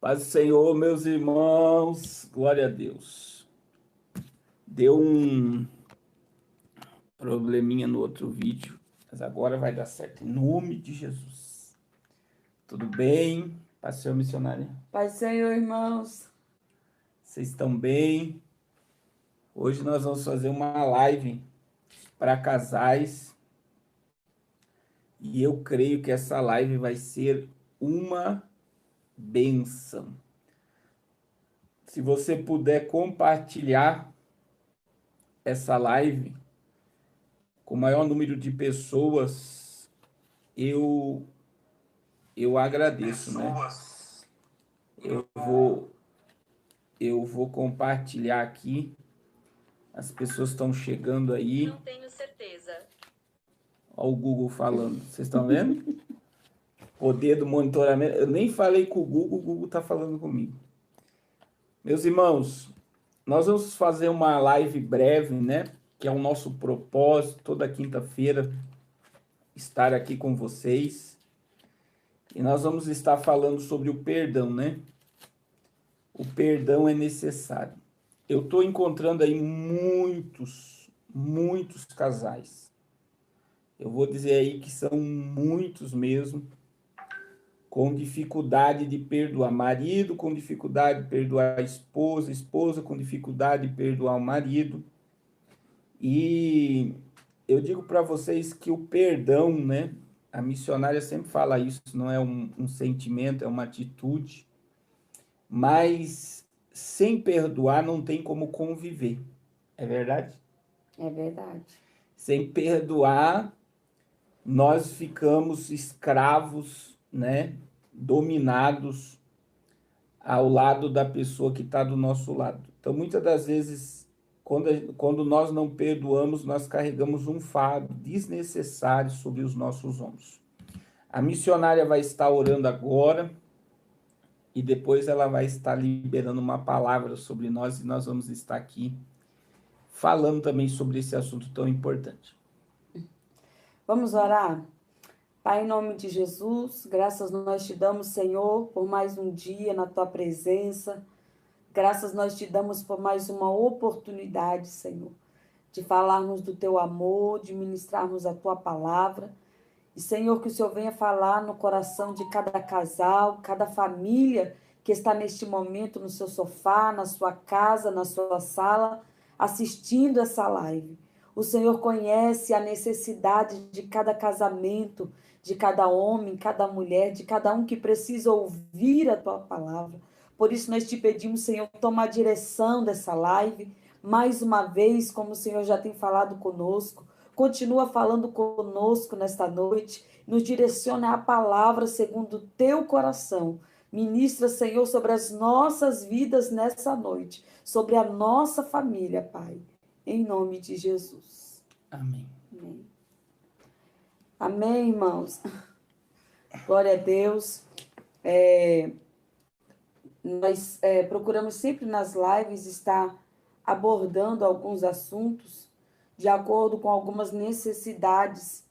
Paz do Senhor, meus irmãos, glória a Deus. Deu um probleminha no outro vídeo, mas agora vai dar certo, em nome de Jesus. Tudo bem? Paz do Senhor, missionária? Paz do Senhor, irmãos. Vocês estão bem? Hoje nós vamos fazer uma live para casais e eu creio que essa live vai ser uma bênção. Se você puder compartilhar essa live com o maior número de pessoas, eu agradeço, né? Eu vou compartilhar aqui. As pessoas estão chegando aí. Não tenho certeza. Olha o Google falando. Vocês estão vendo? Poder do monitoramento. Eu nem falei com o Google está falando comigo. Meus irmãos, nós vamos fazer uma live breve, né? Que é o nosso propósito, toda quinta-feira, estar aqui com vocês. E nós vamos estar falando sobre o perdão, né? O perdão é necessário. Eu estou encontrando aí muitos casais. Eu vou dizer aí que são muitos mesmo, com dificuldade de perdoar. Marido com dificuldade de perdoar a esposa, esposa com dificuldade de perdoar o marido. E eu digo para vocês que o perdão, né? A missionária sempre fala isso, não é um sentimento, é uma atitude. Mas sem perdoar não tem como conviver. É verdade? É verdade. Sem perdoar, nós ficamos escravos, né? Dominados ao lado da pessoa que está do nosso lado. Então, muitas das vezes, quando nós não perdoamos, nós carregamos um fardo desnecessário sobre os nossos ombros. A missionária vai estar orando agora e depois ela vai estar liberando uma palavra sobre nós e nós vamos estar aqui falando também sobre esse assunto tão importante. Vamos orar? Pai, em nome de Jesus, graças nós te damos, Senhor, por mais um dia na tua presença. Graças nós te damos por mais uma oportunidade, Senhor, de falarmos do teu amor, de ministrarmos a tua palavra. E, Senhor, que o Senhor venha falar no coração de cada casal, cada família que está neste momento no seu sofá, na sua casa, na sua sala, assistindo essa live. O Senhor conhece a necessidade de cada casamento, de cada homem, cada mulher, de cada um que precisa ouvir a tua palavra. Por isso nós te pedimos, Senhor, toma a direção dessa live. Mais uma vez, como o Senhor já tem falado conosco, continua falando conosco nesta noite, nos direciona a palavra segundo o teu coração. Ministra, Senhor, sobre as nossas vidas nessa noite, sobre a nossa família, Pai, em nome de Jesus. Amém. Amém. Amém, irmãos. Glória a Deus. Nós procuramos sempre nas lives estar abordando alguns assuntos de acordo com algumas necessidades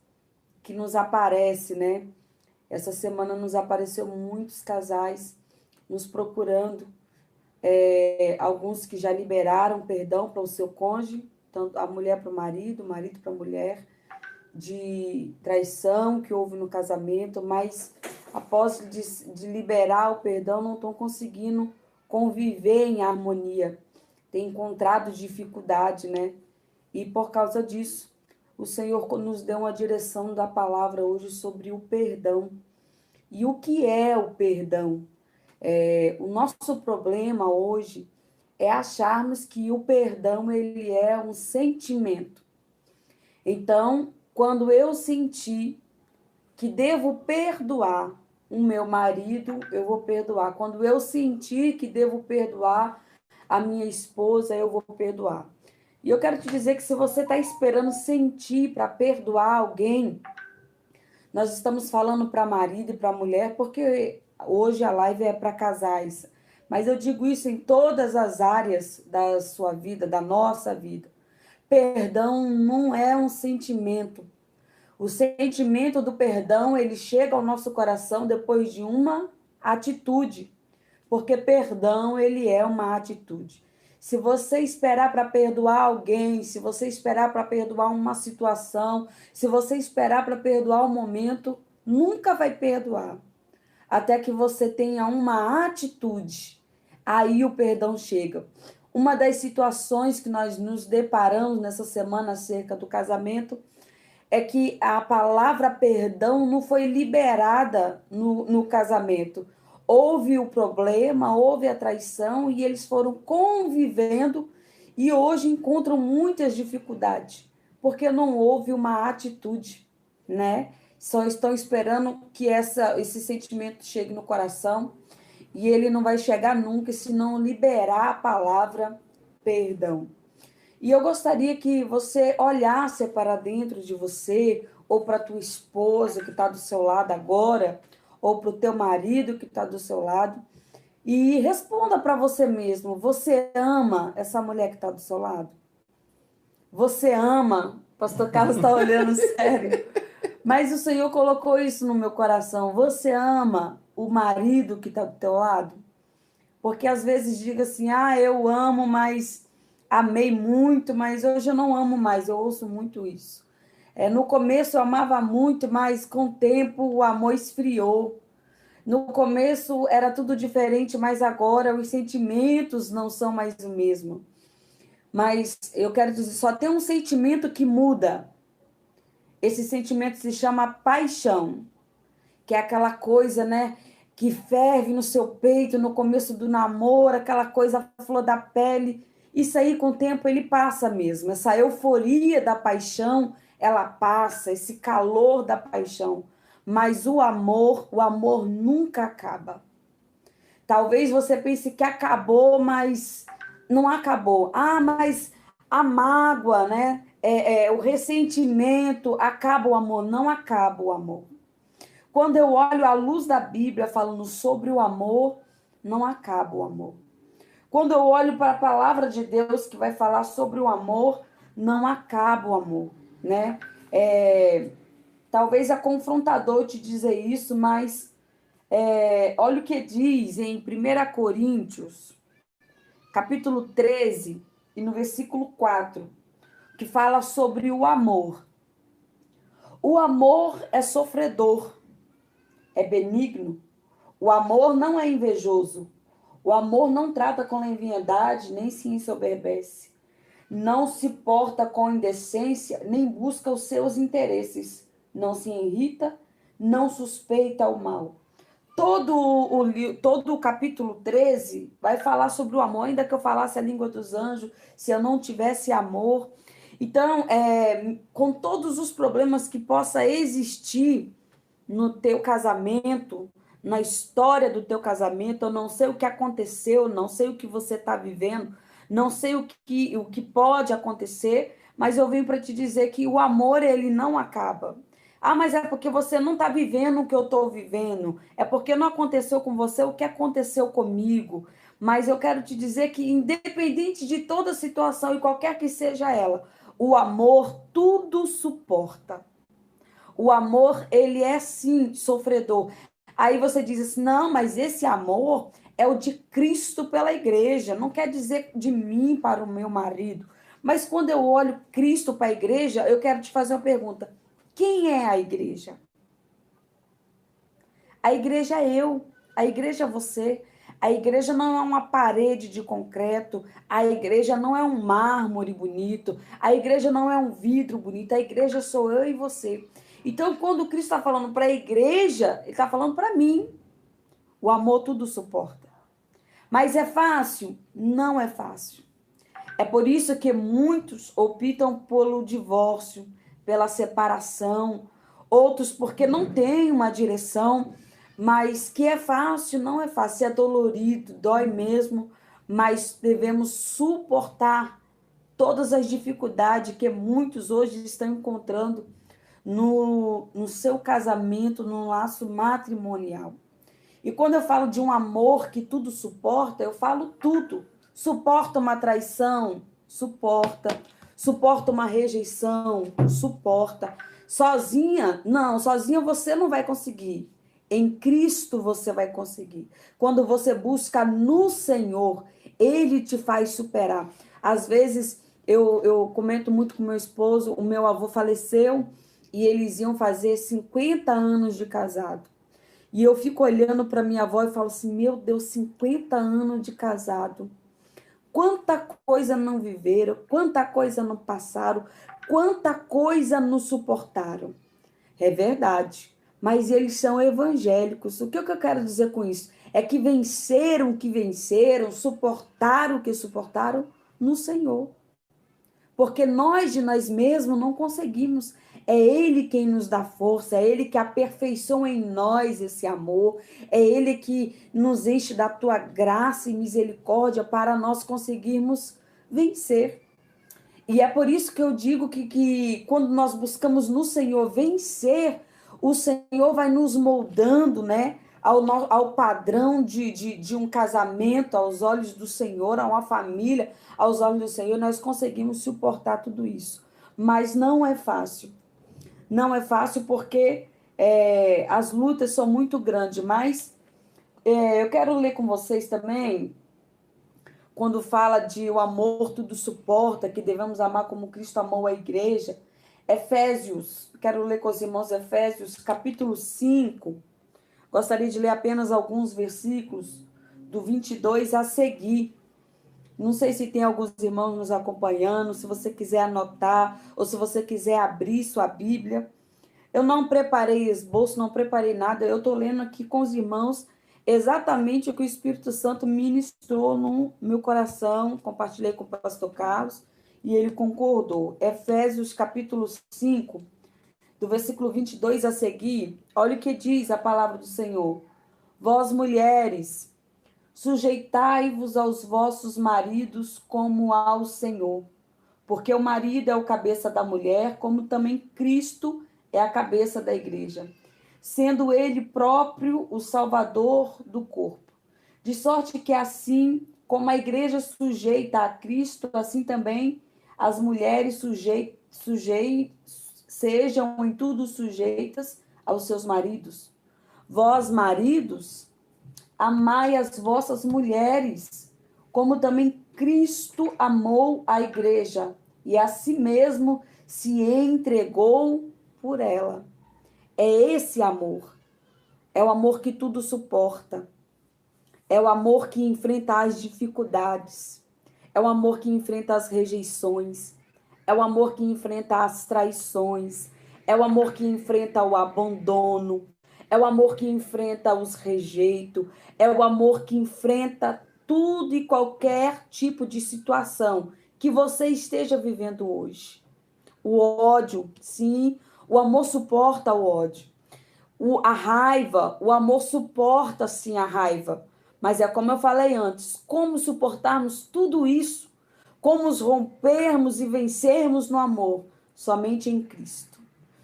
que nos aparecem, né? Essa semana nos apareceu muitos casais nos procurando, alguns que já liberaram perdão para o seu cônjuge, tanto a mulher para o marido para a mulher, de traição que houve no casamento, mas após de liberar o perdão, não estão conseguindo conviver em harmonia, tem encontrado dificuldade, né? E por causa disso, o Senhor nos deu uma direção da palavra hoje sobre o perdão. E o que é o perdão? O nosso problema hoje é acharmos que o perdão ele é um sentimento. Então, quando eu senti que devo perdoar o meu marido, eu vou perdoar. Quando eu sentir que devo perdoar a minha esposa, eu vou perdoar. E eu quero te dizer que se você está esperando sentir para perdoar alguém, nós estamos falando para marido e para mulher, porque hoje a live é para casais. Mas eu digo isso em todas as áreas da sua vida, da nossa vida. Perdão não é um sentimento. O sentimento do perdão, ele chega ao nosso coração depois de uma atitude. porque perdão, ele é uma atitude. Se você esperar para perdoar alguém, se você esperar para perdoar uma situação, se você esperar para perdoar um momento, nunca vai perdoar. Até que você tenha uma atitude. Aí o perdão chega. Uma das situações que nós nos deparamos nessa semana acerca do casamento é que a palavra perdão não foi liberada no casamento. Houve o problema, houve a traição e eles foram convivendo e hoje encontram muitas dificuldades, porque não houve uma atitude, né? Só estão esperando que esse sentimento chegue no coração e ele não vai chegar nunca se não liberar a palavra perdão. E eu gostaria que você olhasse para dentro de você, ou para a tua esposa que está do seu lado agora, ou para o teu marido que está do seu lado, e responda para você mesmo: você ama essa mulher que está do seu lado? Você ama? Pastor Carlos está olhando sério. Mas o Senhor colocou isso no meu coração. Você ama o marido que está do teu lado? Porque às vezes diga assim: ah, eu amo, mas amei muito, mas hoje eu não amo mais. Eu ouço muito isso. No começo eu amava muito, mas com o tempo o amor esfriou. No começo era tudo diferente, mas agora os sentimentos não são mais o mesmo. Mas eu quero dizer, só tem um sentimento que muda. Esse sentimento se chama paixão, que é aquela coisa, né, que ferve no seu peito no começo do namoro, aquela coisa à flor da pele. Isso aí, com o tempo, ele passa mesmo. Essa euforia da paixão, ela passa, esse calor da paixão. Mas o amor nunca acaba. Talvez você pense que acabou, mas não acabou. Ah, mas a mágoa, né? O ressentimento, acaba o amor. Não acaba o amor. Quando eu olho à luz da Bíblia falando sobre o amor, não acaba o amor. Quando eu olho para a palavra de Deus que vai falar sobre o amor, não acaba o amor, né? Talvez é confrontador te dizer isso, mas olha o que diz em 1 Coríntios, capítulo 13, e no versículo 4, que fala sobre o amor. O amor é sofredor, é benigno. O amor não é invejoso. O amor não trata com leviandade, nem se ensoberbece. Não se porta com indecência, nem busca os seus interesses. Não se irrita, não suspeita o mal. Todo o capítulo 13 vai falar sobre o amor, ainda que eu falasse a língua dos anjos, se eu não tivesse amor. Então, com todos os problemas que possa existir no teu casamento, na história do teu casamento, eu não sei o que aconteceu, não sei o que você está vivendo, não sei o que pode acontecer, mas eu vim para te dizer que o amor, ele não acaba. Ah, mas é porque você não está vivendo o que eu estou vivendo, é porque não aconteceu com você o que aconteceu comigo. Mas eu quero te dizer que, independente de toda situação e qualquer que seja ela, o amor tudo suporta. O amor, ele é sim sofredor. Aí você diz assim: não, mas esse amor é o de Cristo pela igreja. Não quer dizer de mim para o meu marido. Mas quando eu olho Cristo para a igreja, eu quero te fazer uma pergunta: quem é a igreja? A igreja é eu, a igreja é você. A igreja não é uma parede de concreto, a igreja não é um mármore bonito, a igreja não é um vidro bonito, a igreja sou eu e você. Então, quando Cristo está falando para a igreja, ele está falando para mim. O amor tudo suporta. Mas é fácil? Não é fácil. É por isso que muitos optam pelo divórcio, pela separação, outros porque não têm uma direção, mas que é fácil, não é fácil, é dolorido, dói mesmo, mas devemos suportar todas as dificuldades que muitos hoje estão encontrando no seu casamento, no laço matrimonial. E quando eu falo de um amor que tudo suporta, eu falo tudo. Suporta uma traição? Suporta. Suporta uma rejeição? Suporta. Sozinha? Não, sozinha você não vai conseguir. Em Cristo você vai conseguir. Quando você busca no Senhor, Ele te faz superar. Às vezes, eu comento muito com meu esposo, o meu avô faleceu e eles iam fazer 50 anos de casado. E eu fico olhando para minha avó e falo assim, meu Deus, 50 anos de casado. Quanta coisa não viveram, quanta coisa não passaram, quanta coisa não suportaram. É verdade. Mas eles são evangélicos. O que eu quero dizer com isso? É que venceram o que venceram, suportaram o que suportaram no Senhor. Porque nós de nós mesmos não conseguimos. É Ele quem nos dá força, é Ele que aperfeiçoa em nós esse amor, é Ele que nos enche da tua graça e misericórdia para nós conseguirmos vencer. E é por isso que eu digo que quando nós buscamos no Senhor vencer, o Senhor vai nos moldando, né? Ao padrão de um casamento, aos olhos do Senhor, a uma família, aos olhos do Senhor, nós conseguimos suportar tudo isso. Mas não é fácil. Não é fácil porque as lutas são muito grandes. Mas eu quero ler com vocês também quando fala de o amor tudo suporta, que devemos amar como Cristo amou a igreja. Efésios, quero ler com os irmãos Efésios, capítulo 5. Gostaria de ler apenas alguns versículos do 22 a seguir. Não sei se tem alguns irmãos nos acompanhando, se você quiser anotar, ou se você quiser abrir sua Bíblia. Eu não preparei esboço, não preparei nada, eu estou lendo aqui com os irmãos exatamente o que o Espírito Santo ministrou no meu coração, compartilhei com o pastor Carlos, e ele concordou. Efésios capítulo 5, do versículo 22 a seguir, olha o que diz a palavra do Senhor. Vós, mulheres, sujeitai-vos aos vossos maridos como ao Senhor, porque o marido é o cabeça da mulher, como também Cristo é a cabeça da igreja, sendo ele próprio o salvador do corpo. De sorte que assim como a igreja sujeita a Cristo, assim também as mulheres sejam em tudo sujeitas aos seus maridos. Vós, maridos, amai as vossas mulheres, como também Cristo amou a igreja e a si mesmo se entregou por ela. É esse amor. É o amor que tudo suporta. É o amor que enfrenta as dificuldades. É o amor que enfrenta as rejeições. É o amor que enfrenta as traições. É o amor que enfrenta o abandono. É o amor que enfrenta os rejeitos. É o amor que enfrenta tudo e qualquer tipo de situação que você esteja vivendo hoje. O ódio, sim, o amor suporta o ódio. A raiva, o amor suporta sim a raiva. Mas é como eu falei antes, como suportarmos tudo isso? Como rompermos e vencermos no amor? Somente em Cristo.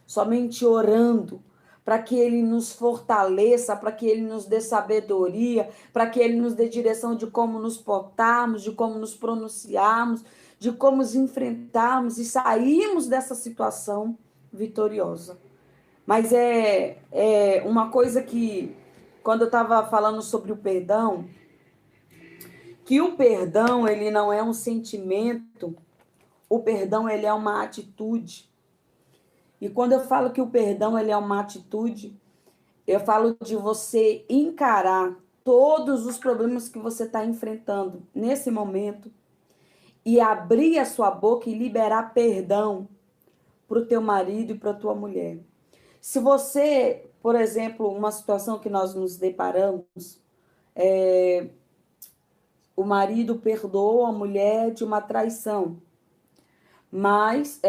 Somente orando, para que Ele nos fortaleça, para que Ele nos dê sabedoria, para que Ele nos dê direção de como nos portarmos, de como nos pronunciarmos, de como nos enfrentarmos e sairmos dessa situação vitoriosa. Mas é uma coisa que, quando eu estava falando sobre o perdão, que o perdão, ele não é um sentimento, o perdão, ele é uma atitude. E quando eu falo que o perdão, ele é uma atitude, eu falo de você encarar todos os problemas que você está enfrentando nesse momento e abrir a sua boca e liberar perdão para o teu marido e para a tua mulher. Se você, por exemplo, uma situação que nós nos deparamos, o marido perdoou a mulher de uma traição, mas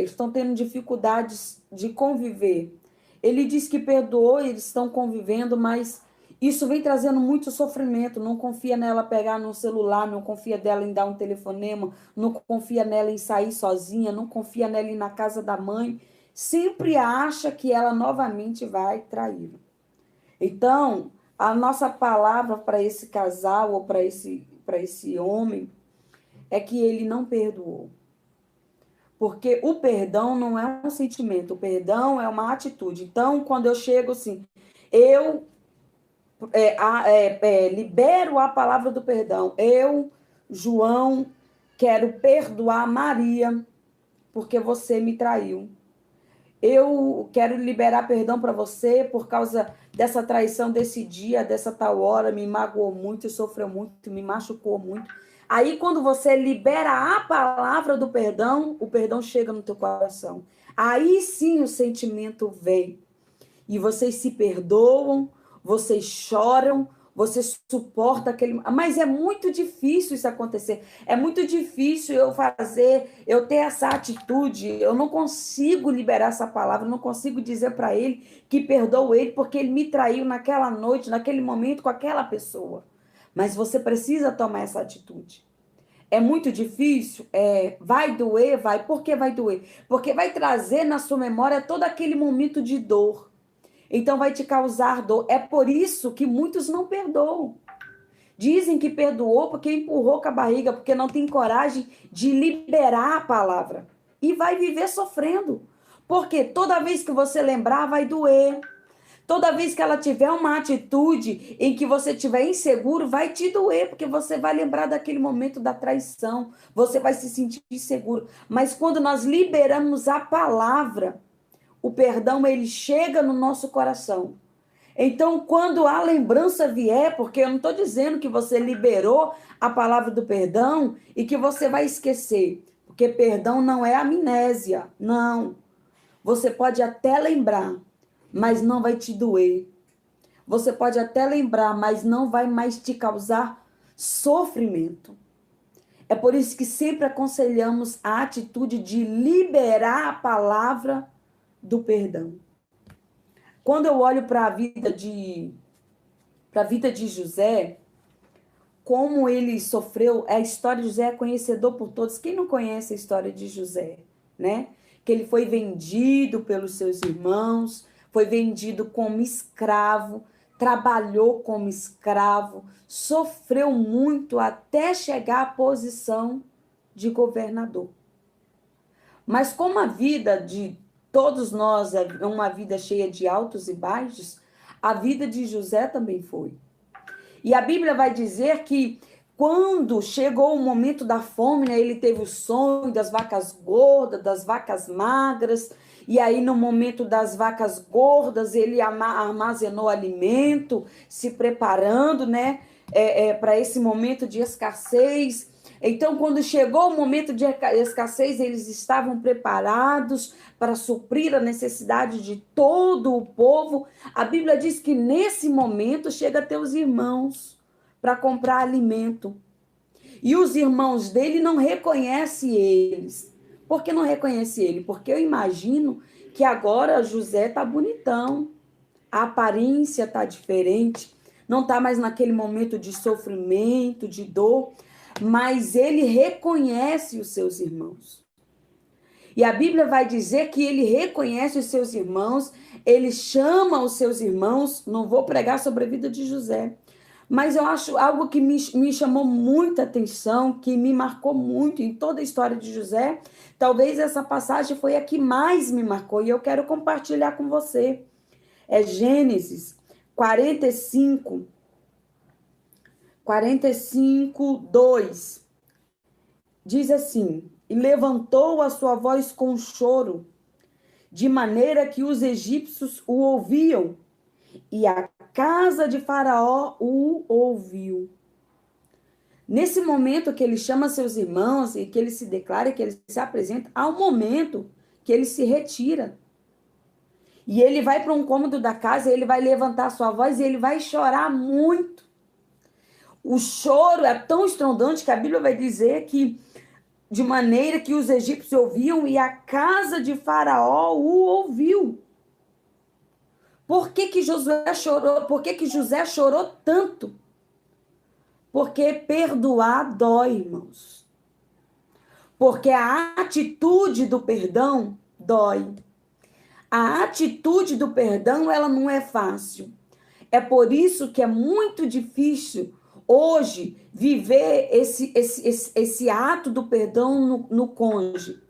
estão tendo dificuldades de conviver. Ele diz que perdoou, eles estão convivendo, mas isso vem trazendo muito sofrimento. Não confia nela pegar no celular, não confia dela em dar um telefonema, não confia nela em sair sozinha, não confia nela em ir na casa da mãe. Sempre acha que ela novamente vai trair. Então, a nossa palavra para esse casal ou para esse homem é que ele não perdoou. Porque o perdão não é um sentimento, o perdão é uma atitude. Então, quando eu chego assim, Eu libero a palavra do perdão. Eu, João, quero perdoar Maria, porque você me traiu. Eu quero liberar perdão para você por causa dessa traição, desse dia, dessa tal hora, me magoou muito, sofreu muito, me machucou muito. Aí, quando você libera a palavra do perdão, o perdão chega no teu coração. Aí sim o sentimento vem. E vocês se perdoam, vocês choram, você suporta aquele. Mas é muito difícil isso acontecer. É muito difícil eu ter essa atitude. Eu não consigo liberar essa palavra, não consigo dizer para ele que perdoo ele, porque ele me traiu naquela noite, naquele momento, com aquela pessoa. Mas você precisa tomar essa atitude. É muito difícil? Vai doer? Vai. Por que vai doer? Porque vai trazer na sua memória todo aquele momento de dor. Então vai te causar dor. É por isso que muitos não perdoam. Dizem que perdoou porque empurrou com a barriga, porque não tem coragem de liberar a palavra. E vai viver sofrendo. Porque toda vez que você lembrar, vai doer. Toda vez que ela tiver uma atitude em que você estiver inseguro, vai te doer, porque você vai lembrar daquele momento da traição. Você vai se sentir inseguro. Mas quando nós liberamos a palavra, o perdão, ele chega no nosso coração. Então, quando a lembrança vier, porque eu não estou dizendo que você liberou a palavra do perdão e que você vai esquecer, porque perdão não é amnésia, não. Você pode até lembrar, mas não vai te doer. Você pode até lembrar, mas não vai mais te causar sofrimento. É por isso que sempre aconselhamos a atitude de liberar a palavra do perdão. Quando eu olho para a vida de José, como ele sofreu, a história de José é conhecedor por todos. Quem não conhece a história de José, né? Que ele foi vendido pelos seus irmãos, foi vendido como escravo, trabalhou como escravo, sofreu muito até chegar à posição de governador. Mas como a vida de todos nós é uma vida cheia de altos e baixos, a vida de José também foi. E a Bíblia vai dizer que quando chegou o momento da fome, né, ele teve o sonho das vacas gordas, das vacas magras, e aí no momento das vacas gordas ele armazenou alimento, se preparando, né, para esse momento de escassez. Então, quando chegou o momento de escassez, eles estavam preparados para suprir a necessidade de todo o povo. A Bíblia diz que nesse momento chega até os irmãos para comprar alimento. E os irmãos dele não reconhecem eles. Por que não reconhece ele? Porque eu imagino que agora José está bonitão, a aparência está diferente, não está mais naquele momento de sofrimento, de dor, mas ele reconhece os seus irmãos. E a Bíblia vai dizer que ele reconhece os seus irmãos, ele chama os seus irmãos. Não vou pregar sobre a vida de José, mas eu acho algo que me chamou muita atenção, que me marcou muito em toda a história de José. Talvez essa passagem foi a que mais me marcou e eu quero compartilhar com você. É Gênesis 45, 2. Diz assim: e levantou a sua voz com choro, de maneira que os egípcios o ouviam, e a casa de Faraó o ouviu. Nesse momento que ele chama seus irmãos e que ele se declara, que ele se apresenta, há um momento que ele se retira. E ele vai para um cômodo da casa, ele vai levantar a sua voz e ele vai chorar muito. O choro é tão estrondante que a Bíblia vai dizer que de maneira que os egípcios ouviam e a casa de Faraó o ouviu. Por que que Josué chorou? Por que que José chorou tanto? Porque perdoar dói, irmãos. Porque a atitude do perdão dói. A atitude do perdão, ela não é fácil. É por isso que é muito difícil hoje viver esse ato do perdão no cônjuge.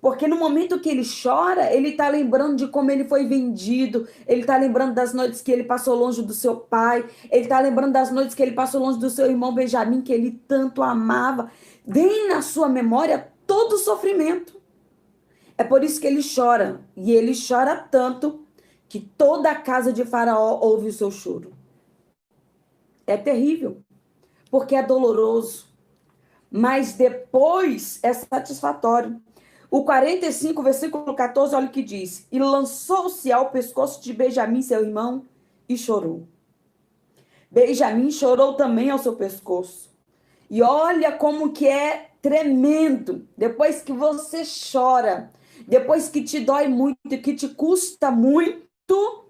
Porque no momento que ele chora, ele está lembrando de como ele foi vendido, ele está lembrando das noites que ele passou longe do seu pai, ele está lembrando das noites que ele passou longe do seu irmão Benjamim, que ele tanto amava. Vem na sua memória todo o sofrimento. É por isso que ele chora. E ele chora tanto que toda a casa de Faraó ouve o seu choro. É terrível, porque é doloroso. Mas depois é satisfatório. O 45, versículo 14, olha o que diz. E lançou-se ao pescoço de Benjamim, seu irmão, e chorou. Benjamim chorou também ao seu pescoço. E olha como que é tremendo. Depois que você chora, depois que te dói muito, que te custa muito,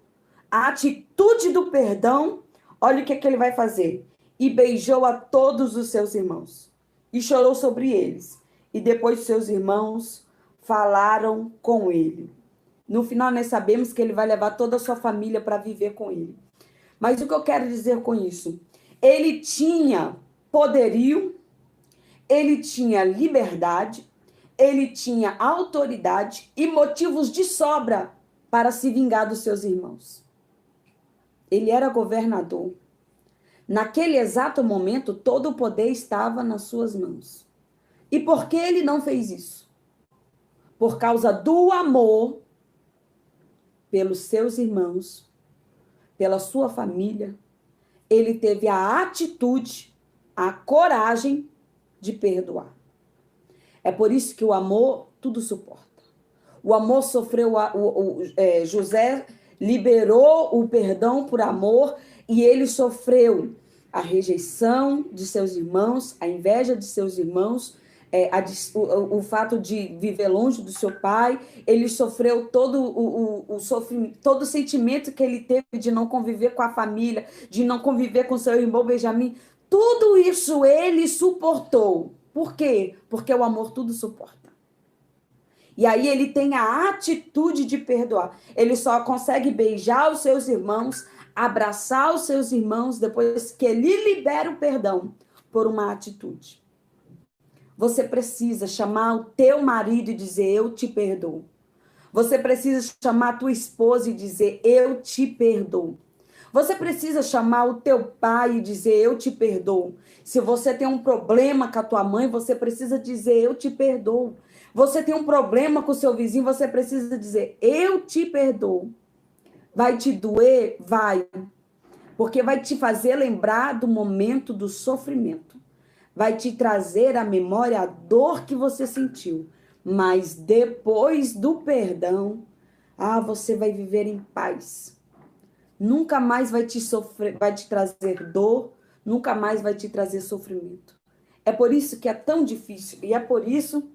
a atitude do perdão, olha o que ele vai fazer. E beijou a todos os seus irmãos. E chorou sobre eles. E depois seus irmãos falaram com ele. No final, nós sabemos que ele vai levar toda a sua família para viver com ele. Mas o que eu quero dizer com isso? Ele tinha poderio, ele tinha liberdade, ele tinha autoridade e motivos de sobra para se vingar dos seus irmãos. Ele era governador. Naquele exato momento, todo o poder estava nas suas mãos. E por que ele não fez isso? Por causa do amor pelos seus irmãos, pela sua família, ele teve a atitude, a coragem de perdoar. É por isso que o amor tudo suporta. O amor sofreu, José liberou o perdão por amor e ele sofreu a rejeição de seus irmãos, a inveja de seus irmãos, o fato de viver longe do seu pai. Ele sofreu todo o sofrimento, todo o sentimento que ele teve de não conviver com a família, de não conviver com seu irmão Benjamim. Tudo isso ele suportou. Por quê? Porque o amor tudo suporta. E aí ele tem a atitude de perdoar. Ele só consegue beijar os seus irmãos, abraçar os seus irmãos, depois que ele libera o perdão por uma atitude. Você precisa chamar o teu marido e dizer, eu te perdoo. Você precisa chamar a tua esposa e dizer, eu te perdoo. Você precisa chamar o teu pai e dizer, eu te perdoo. Se você tem um problema com a tua mãe, você precisa dizer, eu te perdoo. Você tem um problema com o seu vizinho, você precisa dizer, eu te perdoo. Vai te doer? Vai. Porque vai te fazer lembrar do momento do sofrimento. Vai te trazer à memória a dor que você sentiu. Mas depois do perdão, você vai viver em paz. Nunca mais vai te trazer dor, nunca mais vai te trazer sofrimento. É por isso que é tão difícil. E é por isso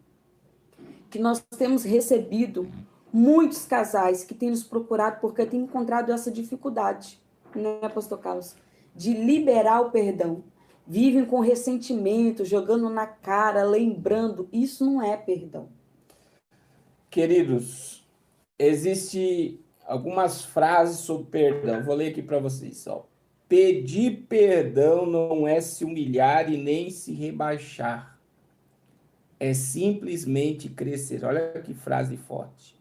que nós temos recebido muitos casais que têm nos procurado porque têm encontrado essa dificuldade, né, pastor Carlos? De liberar o perdão. Vivem com ressentimento, jogando na cara, lembrando. Isso não é perdão. Queridos, existe algumas frases sobre perdão. Vou ler aqui para vocês. Ó. Pedir perdão não é se humilhar e nem se rebaixar. É simplesmente crescer. Olha que frase forte.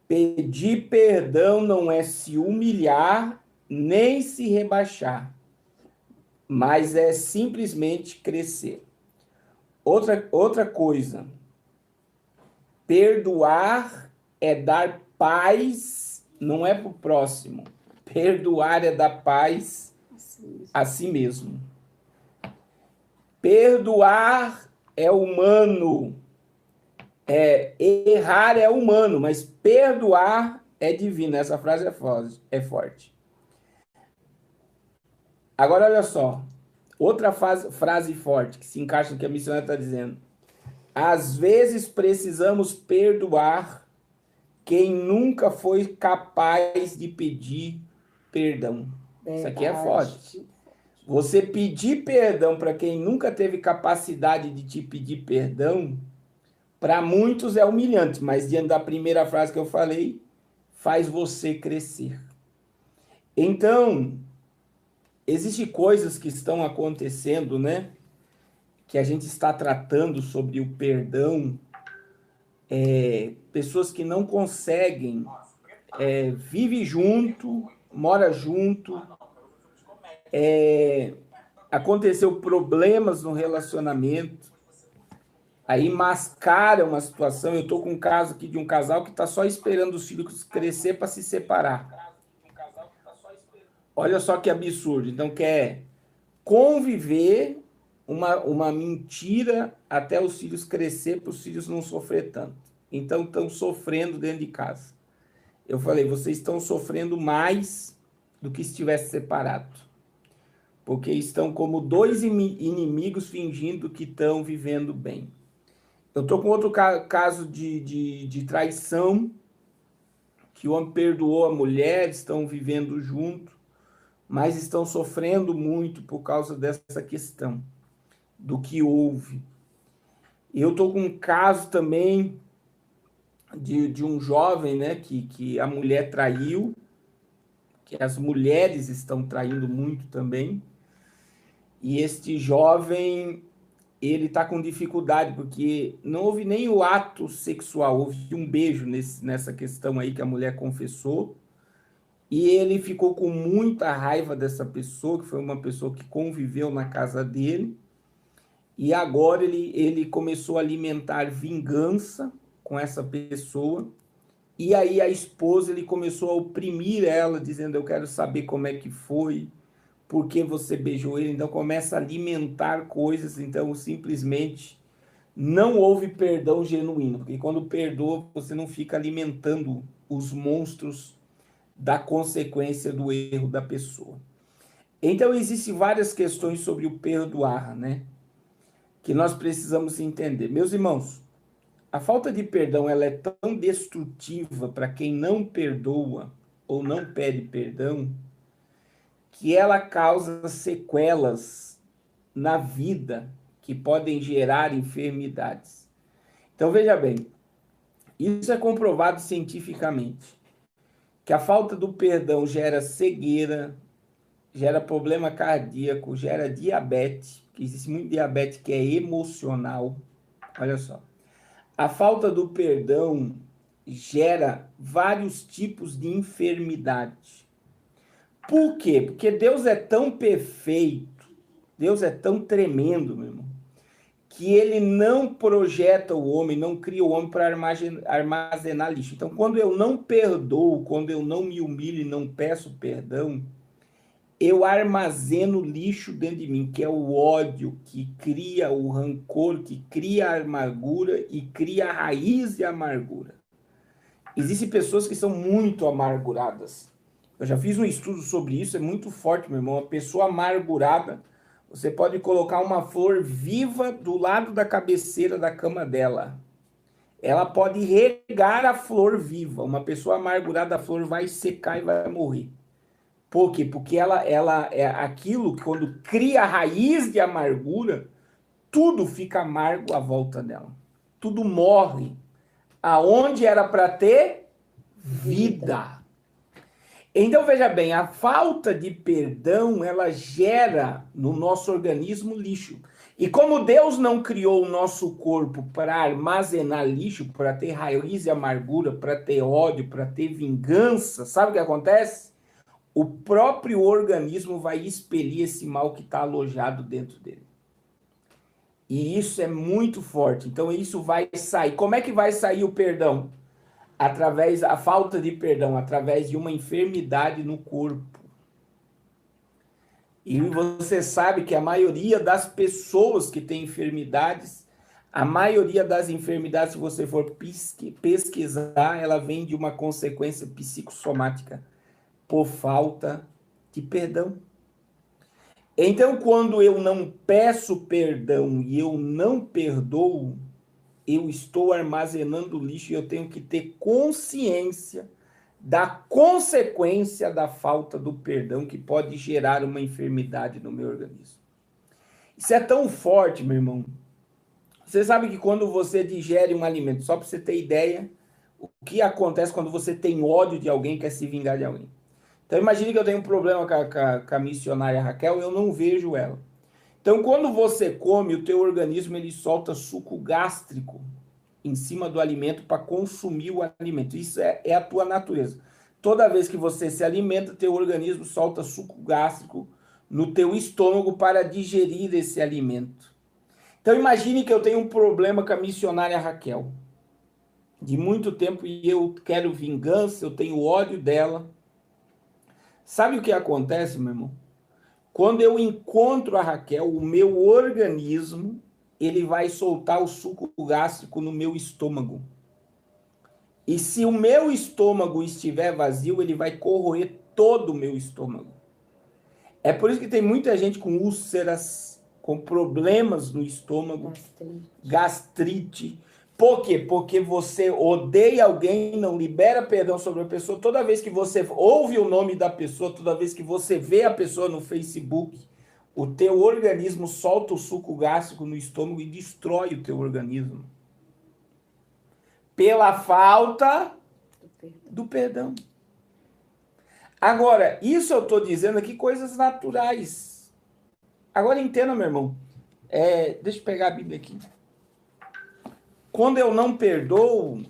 Pedir perdão não é se humilhar nem se rebaixar, mas é simplesmente crescer. Outra coisa, perdoar é dar paz, não é para o próximo. Perdoar é dar paz a si mesmo. Perdoar é humano. Errar é humano, mas perdoar é divino. Essa frase é forte. Agora, olha só. Outra frase forte que se encaixa no que a missionária está dizendo. Às vezes precisamos perdoar quem nunca foi capaz de pedir perdão. Verdade. Isso aqui é forte. Você pedir perdão para quem nunca teve capacidade de te pedir perdão, para muitos é humilhante, mas diante da primeira frase que eu falei, faz você crescer. Então, existem coisas que estão acontecendo, né? Que a gente está tratando sobre o perdão, pessoas que não conseguem, vive junto, mora junto, aconteceu problemas no relacionamento, aí mascara uma situação. Eu estou com um caso aqui de um casal que está só esperando os filhos crescer para se separar. Olha só que absurdo. Então quer conviver uma mentira até os filhos crescer, para os filhos não sofrer tanto. Então estão sofrendo dentro de casa. Eu falei, vocês estão sofrendo mais do que se estivesse separado. Porque estão como dois inimigos fingindo que estão vivendo bem. Eu estou com outro caso de traição, que o homem perdoou a mulher, estão vivendo junto, mas estão sofrendo muito por causa dessa questão, do que houve. Eu estou com um caso também de um jovem, né, que a mulher traiu, que as mulheres estão traindo muito também, e este jovem, ele está com dificuldade, porque não houve nem o ato sexual, houve um beijo nessa questão aí que a mulher confessou, e ele ficou com muita raiva dessa pessoa, que foi uma pessoa que conviveu na casa dele, e agora ele começou a alimentar vingança com essa pessoa, e aí a esposa, ele começou a oprimir ela, dizendo, eu quero saber como é que foi, por que você beijou ele. Então começa a alimentar coisas, então simplesmente não houve perdão genuíno, porque quando perdoa, você não fica alimentando os monstros da consequência do erro da pessoa. Então existem várias questões sobre o perdoar, né? Que nós precisamos entender. Meus irmãos, a falta de perdão, ela é tão destrutiva para quem não perdoa ou não pede perdão, que ela causa sequelas na vida que podem gerar enfermidades. Então, veja bem, isso é comprovado cientificamente, que a falta do perdão gera cegueira, gera problema cardíaco, gera diabetes, que existe muito diabetes que é emocional. Olha só. A falta do perdão gera vários tipos de enfermidade. Por quê? Porque Deus é tão perfeito, Deus é tão tremendo, meu irmão, que ele não projeta o homem, não cria o homem para armazenar lixo. Então, quando eu não perdoo, quando eu não me humilho e não peço perdão, eu armazeno lixo dentro de mim, que é o ódio, que cria o rancor, que cria a amargura e cria a raiz de amargura. Existem pessoas que são muito amarguradas. Eu já fiz um estudo sobre isso, é muito forte, meu irmão. Uma pessoa amargurada, você pode colocar uma flor viva do lado da cabeceira da cama dela. Ela pode regar a flor viva. Uma pessoa amargurada, a flor vai secar e vai morrer. Por quê? Porque ela é aquilo que quando cria a raiz de amargura, tudo fica amargo à volta dela. Tudo morre. Aonde era para ter vida. Então, veja bem, a falta de perdão, ela gera no nosso organismo lixo. E como Deus não criou o nosso corpo para armazenar lixo, para ter raiz de amargura, para ter ódio, para ter vingança, sabe o que acontece? O próprio organismo vai expelir esse mal que está alojado dentro dele. E isso é muito forte. Então, isso vai sair. Como é que vai sair o perdão? Através a falta de perdão, através de uma enfermidade no corpo. E você sabe que a maioria das pessoas que têm enfermidades, a maioria das enfermidades, se você for pesquisar, ela vem de uma consequência psicossomática, por falta de perdão. Então, quando eu não peço perdão e eu não perdoo, eu estou armazenando lixo e eu tenho que ter consciência da consequência da falta do perdão que pode gerar uma enfermidade no meu organismo. Isso é tão forte, meu irmão. Você sabe que quando você digere um alimento, só para você ter ideia, o que acontece quando você tem ódio de alguém, quer se vingar de alguém. Então imagine que eu tenho um problema com a missionária Raquel, eu não vejo ela. Então quando você come, o teu organismo ele solta suco gástrico em cima do alimento para consumir o alimento. Isso é a tua natureza. Toda vez que você se alimenta, teu organismo solta suco gástrico no teu estômago para digerir esse alimento. Então imagine que eu tenho um problema com a missionária Raquel. De muito tempo e eu quero vingança, eu tenho ódio dela. Sabe o que acontece, meu irmão? Quando eu encontro a Raquel, o meu organismo, ele vai soltar o suco gástrico no meu estômago. E se o meu estômago estiver vazio, ele vai corroer todo o meu estômago. É por isso que tem muita gente com úlceras, com problemas no estômago, gastrite. Por quê? Porque você odeia alguém, não libera perdão sobre a pessoa. Toda vez que você ouve o nome da pessoa, toda vez que você vê a pessoa no Facebook, o teu organismo solta o suco gástrico no estômago e destrói o teu organismo. Pela falta do perdão. Agora, isso eu estou dizendo aqui coisas naturais. Agora entenda, meu irmão. Deixa eu pegar a Bíblia aqui. Quando eu não perdoo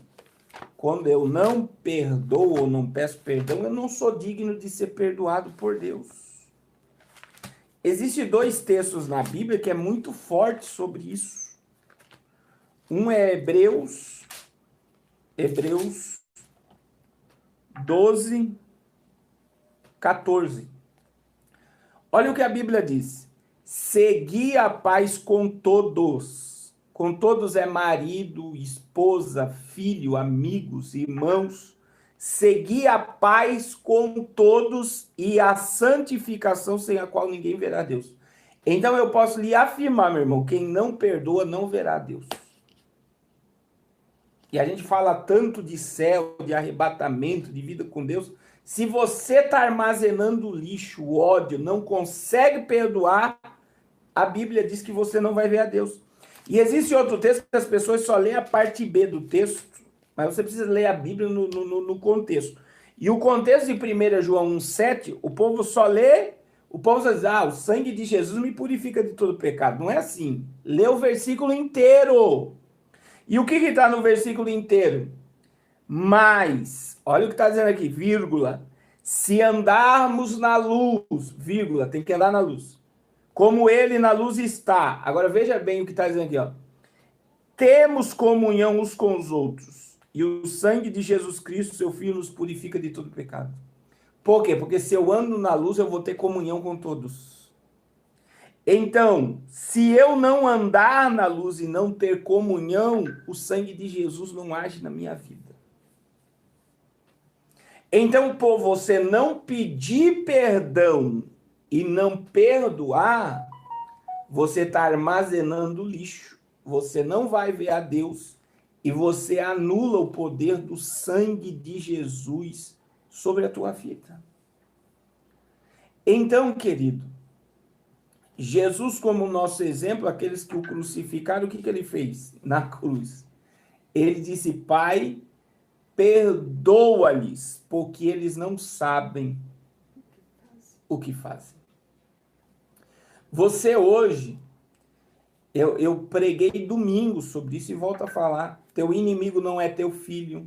ou não peço perdão, eu não sou digno de ser perdoado por Deus. Existem 2 textos na Bíblia que é muito forte sobre isso. Um é Hebreus 12, 14. Olha o que a Bíblia diz. Segui a paz com todos. Com todos é marido, esposa, filho, amigos, irmãos. Segui a paz com todos e a santificação sem a qual ninguém verá Deus. Então eu posso lhe afirmar, meu irmão, quem não perdoa não verá Deus. E a gente fala tanto de céu, de arrebatamento, de vida com Deus. Se você está armazenando lixo, ódio, não consegue perdoar, a Bíblia diz que você não vai ver a Deus. E existe outro texto que as pessoas só lêem a parte B do texto, mas você precisa ler a Bíblia no contexto. E o contexto de 1 João 1,7, o povo só lê, o povo só diz, o sangue de Jesus me purifica de todo pecado. Não é assim. Lê o versículo inteiro. E o que está no versículo inteiro? Mas, olha o que está dizendo aqui, vírgula, se andarmos na luz, vírgula, tem que andar na luz, como ele na luz está. Agora veja bem o que está dizendo aqui, ó. Temos comunhão uns com os outros, e o sangue de Jesus Cristo, seu Filho, nos purifica de todo pecado. Por quê? Porque se eu ando na luz, eu vou ter comunhão com todos. Então, se eu não andar na luz e não ter comunhão, o sangue de Jesus não age na minha vida. Então, por você não pedir perdão e não perdoar, você está armazenando lixo. Você não vai ver a Deus e você anula o poder do sangue de Jesus sobre a tua vida. Então, querido, Jesus, como nosso exemplo, aqueles que o crucificaram, o que ele fez na cruz? Ele disse, Pai, perdoa-lhes, porque eles não sabem o que fazem. Você hoje, eu preguei domingo sobre isso e volto a falar, teu inimigo não é teu filho,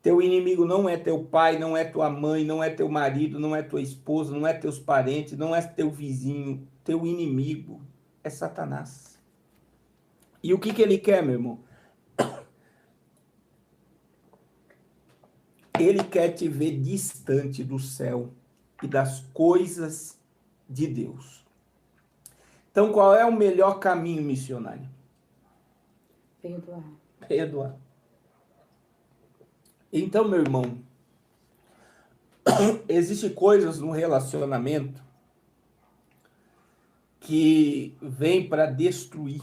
teu inimigo não é teu pai, não é tua mãe, não é teu marido, não é tua esposa, não é teus parentes, não é teu vizinho, teu inimigo é Satanás. E o que ele quer, meu irmão? Ele quer te ver distante do céu e das coisas de Deus. Então, qual é o melhor caminho missionário? Perdoar. Perdoar. Então, meu irmão, existem coisas no relacionamento que vêm para destruir.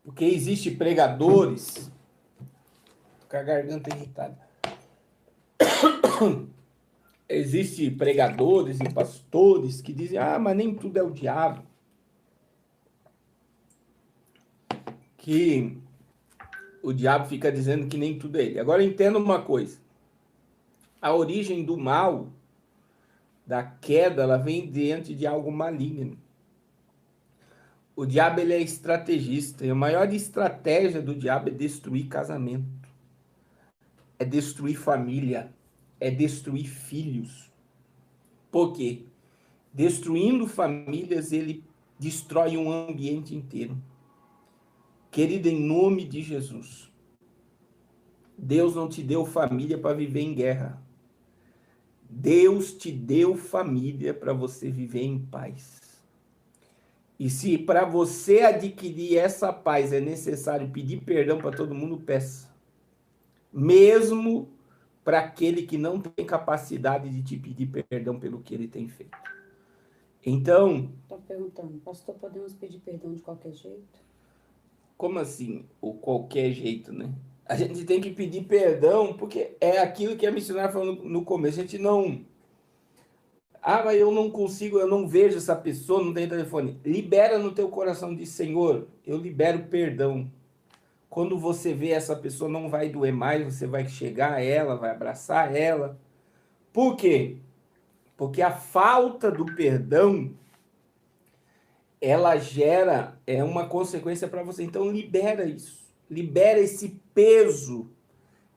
Porque existem pregadores, com a garganta irritada. Existem pregadores e pastores que dizem, mas nem tudo é o diabo. Que o diabo fica dizendo que nem tudo é ele. Agora entenda uma coisa. A origem do mal, da queda, ela vem diante de algo maligno. O diabo ele é estrategista, e a maior estratégia do diabo é destruir casamento, é destruir família, é destruir filhos. Por quê? Destruindo famílias, ele destrói um ambiente inteiro. Querido, em nome de Jesus, Deus não te deu família para viver em guerra. Deus te deu família para você viver em paz. E se para você adquirir essa paz é necessário pedir perdão para todo mundo, peça. Mesmo para aquele que não tem capacidade de te pedir perdão pelo que ele tem feito. Então... Estou perguntando, pastor, podemos pedir perdão de qualquer jeito? Como assim, o qualquer jeito, né? A gente tem que pedir perdão, porque é aquilo que a missionária falou no começo. A gente não... Ah, mas eu não consigo, eu não vejo essa pessoa, não tem telefone. Libera no teu coração, diz, Senhor, eu libero perdão. Quando você vê essa pessoa, não vai doer mais, você vai chegar a ela, vai abraçar ela. Por quê? Porque a falta do perdão, ela gera uma consequência para você. Então, libera isso. Libera esse peso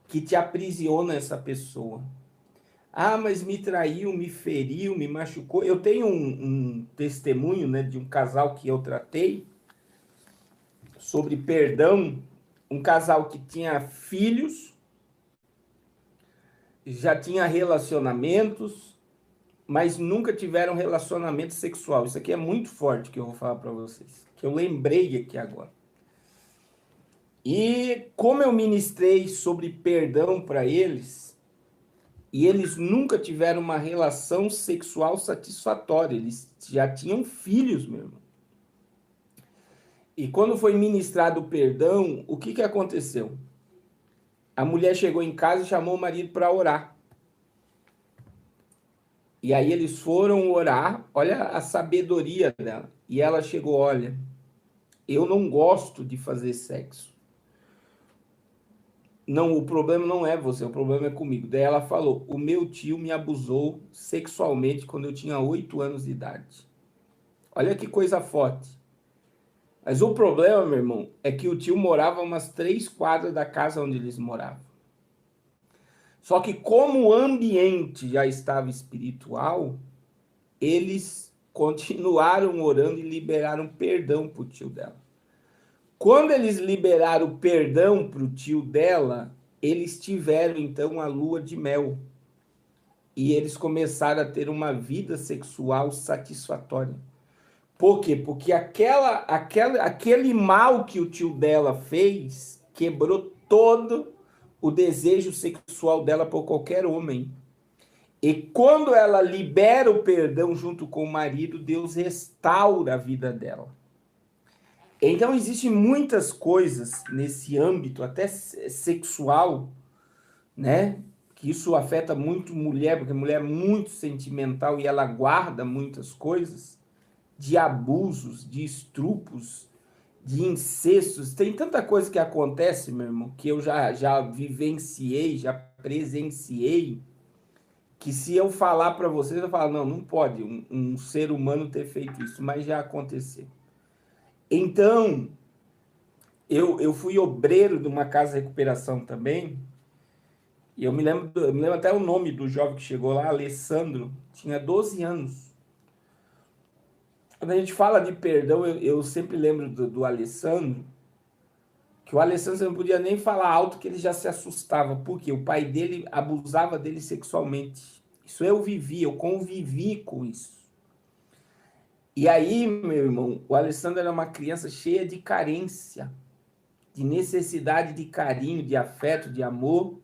que te aprisiona essa pessoa. Ah, mas me traiu, me feriu, me machucou. Eu tenho um testemunho, né, de um casal que eu tratei sobre perdão. Um casal que tinha filhos, já tinha relacionamentos, mas nunca tiveram relacionamento sexual. Isso aqui é muito forte que eu vou falar para vocês, que eu lembrei aqui agora. E como eu ministrei sobre perdão para eles, e eles nunca tiveram uma relação sexual satisfatória, eles já tinham filhos, meu irmão. E quando foi ministrado o perdão, o que aconteceu? A mulher chegou em casa e chamou o marido para orar. E aí eles foram orar, olha a sabedoria dela. E ela chegou, olha, eu não gosto de fazer sexo. Não, o problema não é você, o problema é comigo. Daí ela falou, o meu tio me abusou sexualmente quando eu tinha 8 anos de idade. Olha que coisa forte. Mas o problema, meu irmão, é que o tio morava umas 3 quadras da casa onde eles moravam. Só que como o ambiente já estava espiritual, eles continuaram orando e liberaram perdão para o tio dela. Quando eles liberaram perdão para o tio dela, eles tiveram então a lua de mel. E eles começaram a ter uma vida sexual satisfatória. Por quê? Porque aquele mal que o tio dela fez quebrou todo o desejo sexual dela por qualquer homem. E quando ela libera o perdão junto com o marido, Deus restaura a vida dela. Então, existem muitas coisas nesse âmbito, até sexual, né? Que isso afeta muito mulher, porque a mulher é muito sentimental e ela guarda muitas coisas, de abusos, de estrupos, de incestos. Tem tanta coisa que acontece, meu irmão, que eu já vivenciei, já presenciei, que se eu falar para vocês, eu falo, não pode um ser humano ter feito isso, mas já aconteceu. Então, eu fui obreiro de uma casa de recuperação também, e eu me lembro até o nome do jovem que chegou lá, Alessandro, tinha 12 anos. Quando a gente fala de perdão, eu sempre lembro do Alessandro, que o Alessandro você não podia nem falar alto que ele já se assustava, porque o pai dele abusava dele sexualmente. Isso eu vivi, eu convivi com isso. E aí, meu irmão, o Alessandro era uma criança cheia de carência, de necessidade de carinho, de afeto, de amor.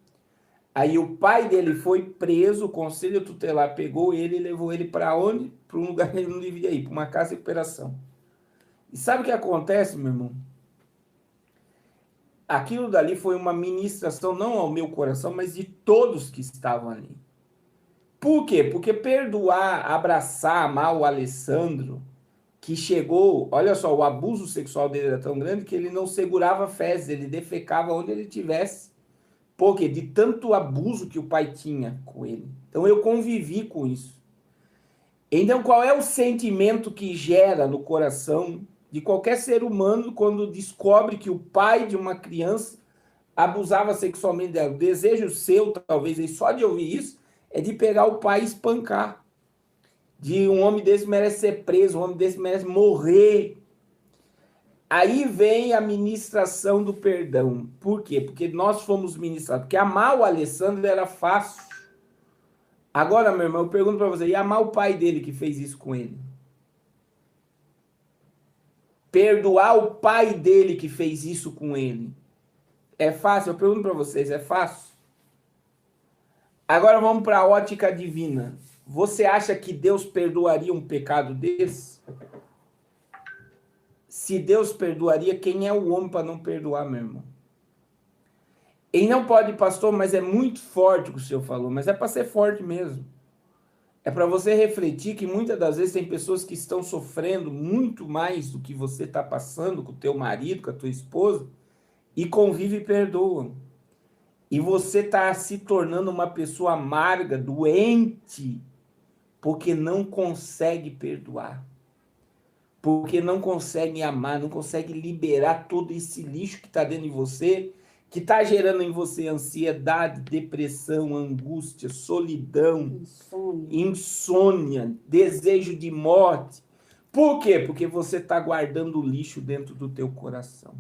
Aí o pai dele foi preso, o conselho tutelar pegou ele e levou ele para onde? Para um lugar que ele não devia ir, para uma casa de recuperação. E sabe o que acontece, meu irmão? Aquilo dali foi uma ministração, não ao meu coração, mas de todos que estavam ali. Por quê? Porque perdoar, abraçar, amar o Alessandro, que chegou, olha só, o abuso sexual dele era tão grande que ele não segurava fezes, ele defecava onde ele tivesse. Por quê? De tanto abuso que o pai tinha com ele. Então eu convivi com isso. Então qual é o sentimento que gera no coração de qualquer ser humano quando descobre que o pai de uma criança abusava sexualmente dela. O desejo seu, talvez, aí, só de ouvir isso, é de pegar o pai e espancar. De um homem desse merece ser preso, um homem desse merece morrer. Aí vem a ministração do perdão. Por quê? Porque nós fomos ministrados. Porque amar o Alessandro era fácil. Agora, meu irmão, eu pergunto para você, e amar o pai dele que fez isso com ele? Perdoar o pai dele que fez isso com ele? É fácil? Eu pergunto para vocês, é fácil? Agora vamos para a ótica divina. Você acha que Deus perdoaria um pecado desse? Se Deus perdoaria, quem é o homem para não perdoar, meu irmão? Ele não pode, pastor, mas é muito forte o que o senhor falou, mas é para ser forte mesmo. É para você refletir que muitas das vezes tem pessoas que estão sofrendo muito mais do que você está passando com o teu marido, com a tua esposa, e convive e perdoam. E você está se tornando uma pessoa amarga, doente, porque não consegue perdoar. Porque não consegue amar, não consegue liberar todo esse lixo que está dentro de você, que está gerando em você ansiedade, depressão, angústia, solidão, insônia, desejo de morte. Por quê? Porque você está guardando o lixo dentro do teu coração.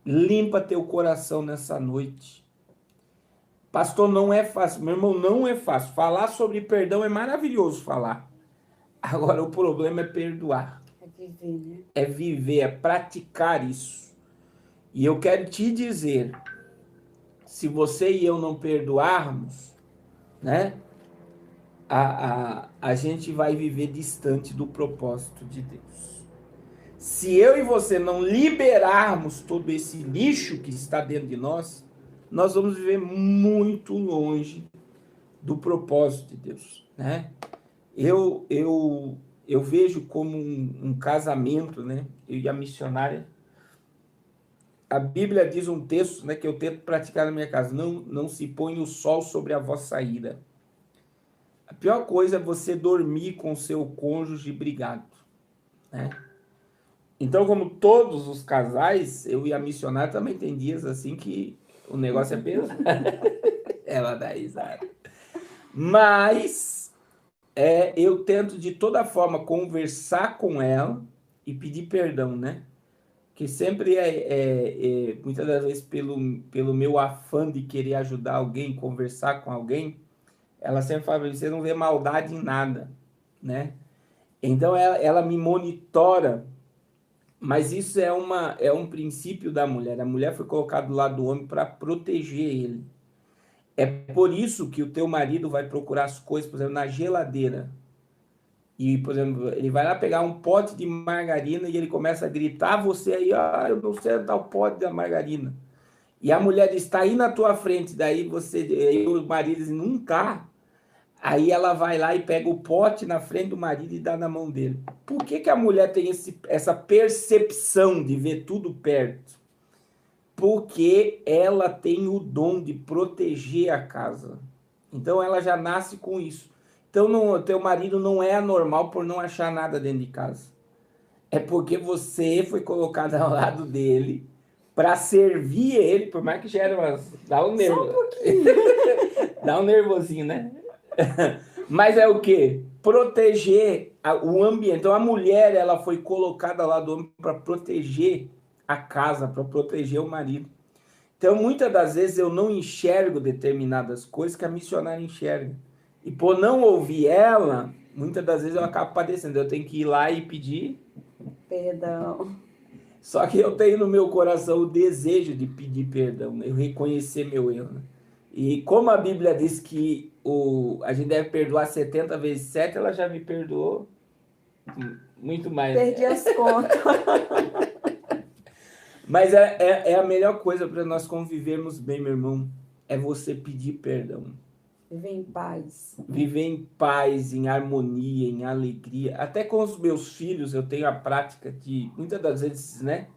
Limpa teu coração nessa noite. Pastor, não é fácil. Meu irmão, não é fácil. Falar sobre perdão é maravilhoso falar. Agora, o problema é perdoar. É viver, né? É viver, é praticar isso. E eu quero te dizer, se você e eu não perdoarmos, né, a gente vai viver distante do propósito de Deus. Se eu e você não liberarmos todo esse lixo que está dentro de nós vamos viver muito longe do propósito de Deus, né? Eu vejo como um casamento, né? Eu e a missionária. A Bíblia diz um texto, né, que eu tento praticar na minha casa. Não se põe o sol sobre a vossa ira. A pior coisa é você dormir com o seu cônjuge brigado, né? Então, como todos os casais, eu e a missionária também tem dias assim que o negócio é pesado. Ela dá risada. Mas eu tento de toda forma conversar com ela e pedir perdão, né? Que sempre muitas das vezes pelo meu afã de querer ajudar alguém, conversar com alguém, ela sempre fala, você não vê maldade em nada, né? Então ela me monitora, mas isso é um princípio da mulher. A mulher foi colocada do lado do homem para proteger ele. É por isso que o teu marido vai procurar as coisas, por exemplo, na geladeira. E, por exemplo, ele vai lá pegar um pote de margarina e ele começa a gritar, você aí, eu não sei dar o pote da margarina. E a mulher está aí na tua frente, daí aí o marido diz, não tá. Aí ela vai lá e pega o pote na frente do marido e dá na mão dele. Por que a mulher tem essa percepção de ver tudo perto? Porque ela tem o dom de proteger a casa. Então ela já nasce com isso. Então teu marido não é anormal por não achar nada dentro de casa. É porque você foi colocado ao lado dele para servir ele, por mais que gere dá um nervo. Só um pouquinho. Dá um nervosinho, né? Mas é o quê? Proteger o ambiente. Então a mulher, ela foi colocada lá do homem para proteger a casa, para proteger o marido. Então muitas das vezes eu não enxergo determinadas coisas que a missionária enxerga. E por não ouvir ela, muitas das vezes eu acabo padecendo. Eu tenho que ir lá e pedir perdão. Só que eu tenho no meu coração o desejo de pedir perdão, né? Eu reconhecer meu erro, né? E como a Bíblia diz que a gente deve perdoar 70 vezes 7, ela já me perdoou muito mais. Perdi as contas. Mas é a melhor coisa para nós convivermos bem, meu irmão, é você pedir perdão. Viver em paz. Viver em paz, em harmonia, em alegria. Até com os meus filhos eu tenho a prática de, muitas das vezes, né?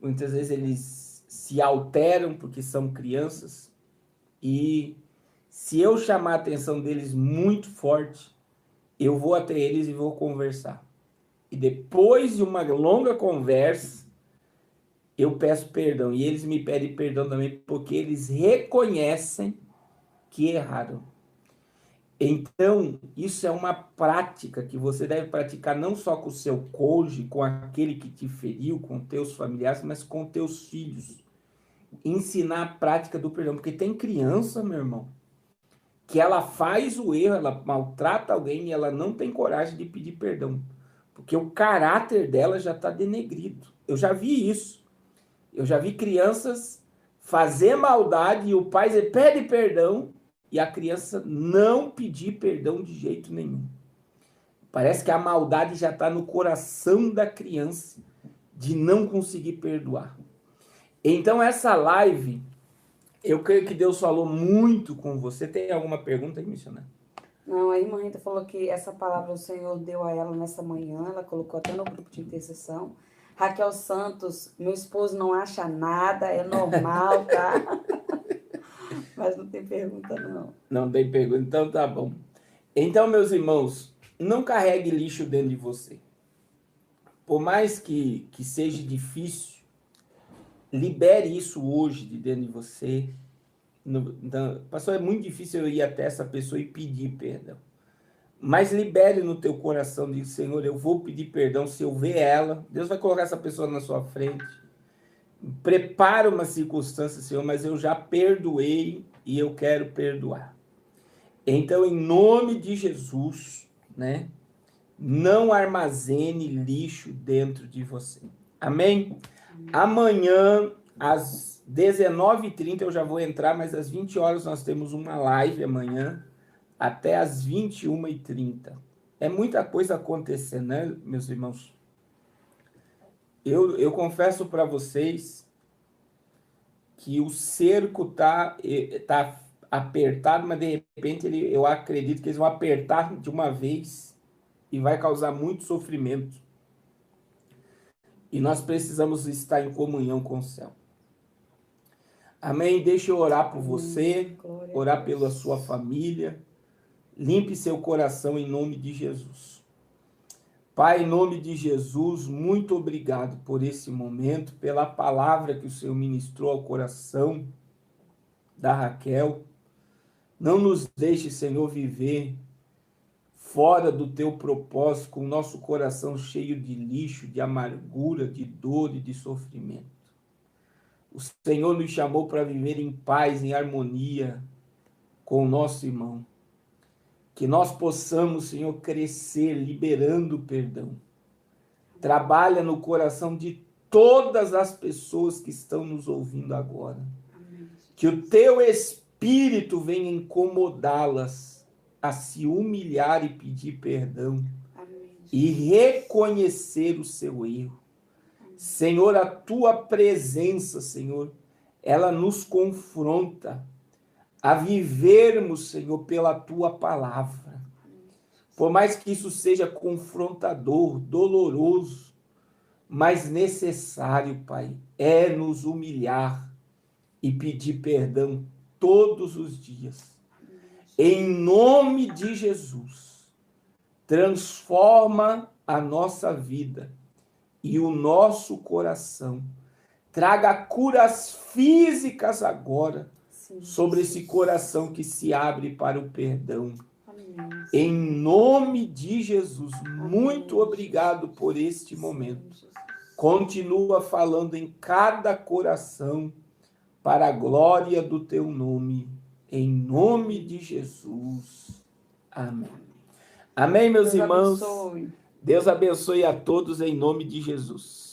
Muitas vezes eles se alteram porque são crianças. E se eu chamar a atenção deles muito forte, eu vou até eles e vou conversar. e depois de uma longa conversa, eu peço perdão. E eles me pedem perdão também porque eles reconhecem que erraram. Então, isso é uma prática que você deve praticar não só com o seu cônjuge, com aquele que te feriu, com teus familiares, mas com teus filhos. Ensinar a prática do perdão. Porque tem criança, meu irmão, que ela faz o erro, ela maltrata alguém e ela não tem coragem de pedir perdão. Porque o caráter dela já está denegrido. Eu já vi isso. Eu já vi crianças fazer maldade e o pai pede perdão e a criança não pedir perdão de jeito nenhum. Parece que a maldade já está no coração da criança de não conseguir perdoar. Então essa live, eu creio que Deus falou muito com você. Tem alguma pergunta aí, missionário? Não, a irmã Rita falou que essa palavra o Senhor deu a ela nessa manhã, ela colocou até no grupo de intercessão. Raquel Santos, meu esposo não acha nada, é normal, tá? Mas não tem pergunta, não. Não tem pergunta, então tá bom. Então, meus irmãos, não carregue lixo dentro de você. Por mais que seja difícil, libere isso hoje de dentro de você. Pastor, é muito difícil eu ir até essa pessoa e pedir perdão. Mas libere no teu coração, diz, Senhor, eu vou pedir perdão se eu ver ela. Deus vai colocar essa pessoa na sua frente. Prepara uma circunstância, Senhor, mas eu já perdoei e eu quero perdoar. Então, em nome de Jesus, né? Não armazene lixo dentro de você. Amém? Amanhã, às 19h30, eu já vou entrar, mas às 20 horas nós temos uma live amanhã, até às 21h30. É muita coisa acontecendo, né, meus irmãos? Eu confesso para vocês que o cerco tá apertado, mas de repente eu acredito que eles vão apertar de uma vez e vai causar muito sofrimento. E nós precisamos estar em comunhão com o céu. Amém? Deixa eu orar por você, orar pela sua família. Limpe seu coração em nome de Jesus. Pai, em nome de Jesus, muito obrigado por esse momento, pela palavra que o Senhor ministrou ao coração da Raquel. Não nos deixe, Senhor, viver fora do teu propósito, com o nosso coração cheio de lixo, de amargura, de dor e de sofrimento. O Senhor nos chamou para viver em paz, em harmonia com o nosso irmão. Que nós possamos, Senhor, crescer liberando o perdão. Trabalha no coração de todas as pessoas que estão nos ouvindo agora. Que o teu Espírito venha incomodá-las a se humilhar e pedir perdão. E reconhecer o seu erro. Senhor, a tua presença, Senhor, ela nos confronta a vivermos, Senhor, pela tua palavra. Por mais que isso seja confrontador, doloroso, mas necessário, Pai, é nos humilhar e pedir perdão todos os dias. Em nome de Jesus, transforma a nossa vida e o nosso coração. Traga curas físicas agora sobre esse coração que se abre para o perdão. Amém. Em nome de Jesus, muito obrigado por este momento. Continua falando em cada coração para a glória do teu nome. Em nome de Jesus. Amém. Amém, meus irmãos. Deus abençoe a todos em nome de Jesus.